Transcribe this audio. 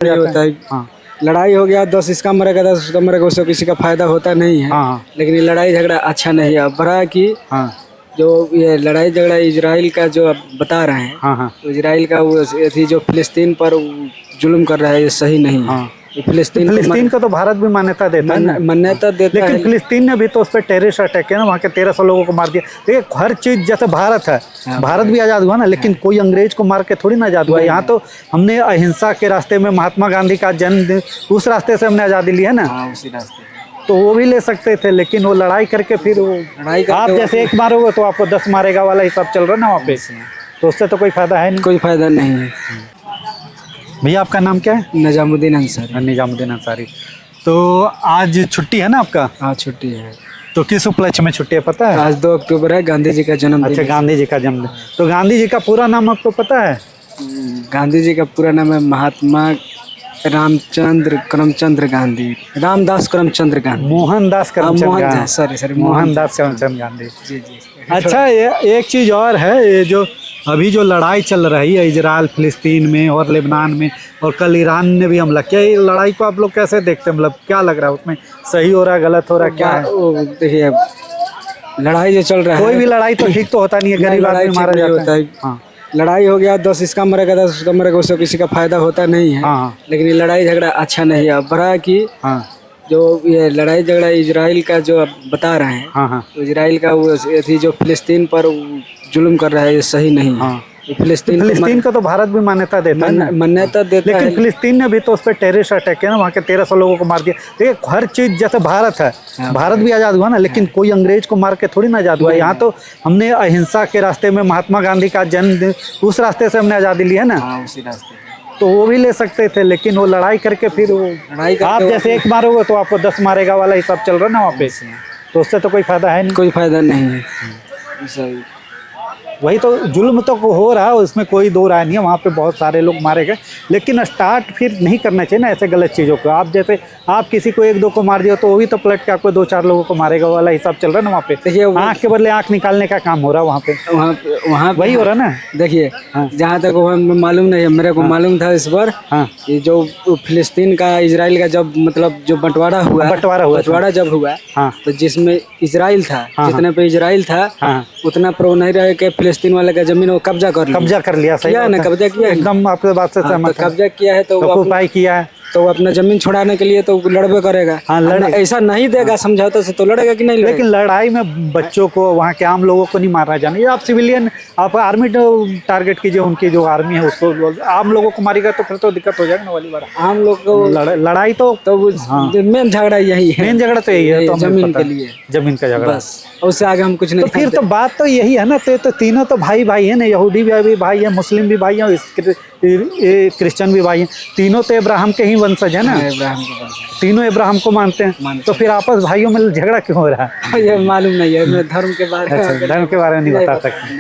ये होता है। हाँ लड़ाई हो गया 10 इसका मरेगा 10 उसका मरेगा, उससे किसी का फायदा होता नहीं है। हाँ लेकिन ये लड़ाई झगड़ा अच्छा नहीं है। अब बड़ा कि हाँ जो ये लड़ाई झगड़ा इजराइल का जो आप बता रहे हैं, हाँ हाँ तो इजराइल का वो अथी जो फिलिस्तीन पर जुल्म कर रहा है, ये सही नहीं है। हाँ। ये फिलिस्तीन फिलिस्तीन को तो भारत भी मान्यता देता है ना, मान्यता देता लेकिन है। फिलिस्तीन ने भी तो उस पर टेररिस्ट अटैक किया ना, वहाँ के 1300 लोगों को मार दिया। देखिए हर चीज, जैसे भारत है, भारत भी आज़ाद हुआ ना, लेकिन कोई अंग्रेज को मार के थोड़ी ना आज़ाद हुआ। यहाँ तो हमने अहिंसा के रास्ते में महात्मा गांधी का जन्मदिन, उस रास्ते से हमने आज़ादी ली है ना। हाँ, उसी रास्ते। तो वो भी ले सकते थे, लेकिन वो लड़ाई करके फिर वो लड़ाई करके आप जैसे एक मारोगे तो आपको 10 मारेगा वाला हिसाब चल रहा है ना वहाँ पे, तो उससे तो कोई फायदा है नहीं। कोई फायदा नहीं है। भैया आपका नाम क्या है? निजामुद्दीन अंसारी। निजामुद्दीन अंसारी। तो आज छुट्टी है ना आपका? हाँ, छुट्टी है। तो किस उपलक्ष्य में छुट्टी है पता है? आज 2 अक्टूबर है, गांधी जी का जन्मदिन। अच्छा, गांधी जी का जन्मदिन। तो गांधी जी का पूरा नाम आपको पता है? गांधी जी का पूरा नाम है महात्मा रामचंद्र करमचंद गांधी, रामदास करमचंद गांधी, मोहनदास करमचंद गांधी। सॉरी मोहनदास करमचंद गांधी। जी जी। अच्छा, ये एक चीज़ और है, ये जो अभी जो लड़ाई चल रही है इजराइल फिलिस्तीन में और लेबनान में, और कल ईरान ने भी हमला किया, ये लड़ाई को आप लोग कैसे देखते हैं? मतलब क्या लग रहा है उसमें, सही हो रहा है, गलत हो रहा है, क्या है? देखिए, लड़ाई जो चल रहा है, कोई भी लड़ाई तो ठीक तो होता नहीं है, गरीब आदमी मारा जाता है। हाँ लड़ाई हो गया 10 इसका मरेगा 10 उसका मरेगा, उससे किसी का फायदा होता नहीं है। हाँ लेकिन ये लड़ाई झगड़ा अच्छा नहीं है। अब बड़ा कि हाँ जो ये लड़ाई झगड़ा इजराइल का जो आप बता रहे हैं, हाँ हाँ तो इजराइल का वो अथी जो फिलिस्तीन पर जुल्म कर रहा है, ये सही नहीं है। हाँ। ये फिलिस्तीन को तो भारत भी मान्यता देता है ना, मान्यता देता है। लेकिन फिलिस्तीन ने भी तो उस पर टेररिस्ट अटैक किया ना, वहाँ के 1300 लोगों को मार दिया। देखिए हर चीज, जैसे भारत है, भारत भी आज़ाद हुआ ना, लेकिन कोई अंग्रेज को मार के थोड़ी ना आज़ाद हुआ। यहाँ तो हमने अहिंसा के रास्ते में महात्मा गांधी का जन्मदिन, उस रास्ते से हमने आज़ादी ली है ना। हाँ, उसी रास्ते। तो वो भी ले सकते थे, लेकिन वो लड़ाई करके फिर वो आप जैसे एक मारोगे तो आपको 10 मारेगा वाला हिसाब चल रहा है ना वहाँ पे, तो उससे तो कोई फायदा है नहीं। कोई फायदा नहीं है। सही। वही तो जुल्म तो हो रहा है, उसमें कोई दो राय नहीं है। वहाँ पे बहुत सारे लोग मारे गए, लेकिन स्टार्ट फिर नहीं करना चाहिए ना ऐसे गलत चीज़ों को। आप जैसे आप किसी को 1-2 को मार दिया तो वो भी तो पलट के आपको 2-4 लोगों को मारेगा वाला हिसाब चल रहा है ना वहाँ पे। देखिए आँख के बदले आँख निकालने का काम हो रहा है वहाँ पे, वहाँ वही हो रहा है ना। देखिए, जहाँ तक वो मालूम नहीं है, मेरे को मालूम था इस बार। हाँ, ये जो फिलिस्तीन का इजराइल का जब मतलब जो बंटवारा जब हुआ, हाँ, तो जिसमें इजराइल था, जितने पे इजराइल था, हाँ, उतना प्रो नहीं रहे कि फिलिस्तीन वाले का जमीन वो कब्जा कर लिया। सही किया ना, कब्जा किया एकदम, आपके बात से सहमत तो कब्जा किया है, तो उपाय किया है, तो अपना जमीन छुड़ाने के लिए तो लड़बे करेगा। हाँ, ऐसा नहीं देगा समझौते से, तो लड़ेगा कि नहीं लड़ेगा? लेकिन लड़ाई में बच्चों को, वहाँ के आम लोगों को नहीं मारना चाहिए। आप सिविलियन, आप आर्मी टारगेट कीजिए, उनकी जो आर्मी है उसको। आम लोगों को मारेगा तो फिर तो दिक्कत हो जाएगा ना वाली बात। आम लोग को लड़ाई तो मेन झगड़ा यही है। मेन झगड़ा तो यही है, तो जमीन के लिए, जमीन का झगड़ा, बस। उससे आगे हम कुछ नहीं। तो फिर तो बात तो यही है ना, तो तीनों तो भाई भाई है ना, यहूदी भी भाई है, मुस्लिम भी भाई है, क्रिश्चियन भी भाई है। तीनों तो इब्राहिम के ही वंशज है ना, तीनों इब्राहिम को मानते हैं। तो फिर आपस भाइयों में झगड़ा क्यों हो रहा है? ये मालूम नहीं है, मैं धर्म के बारे में नहीं बता सकते।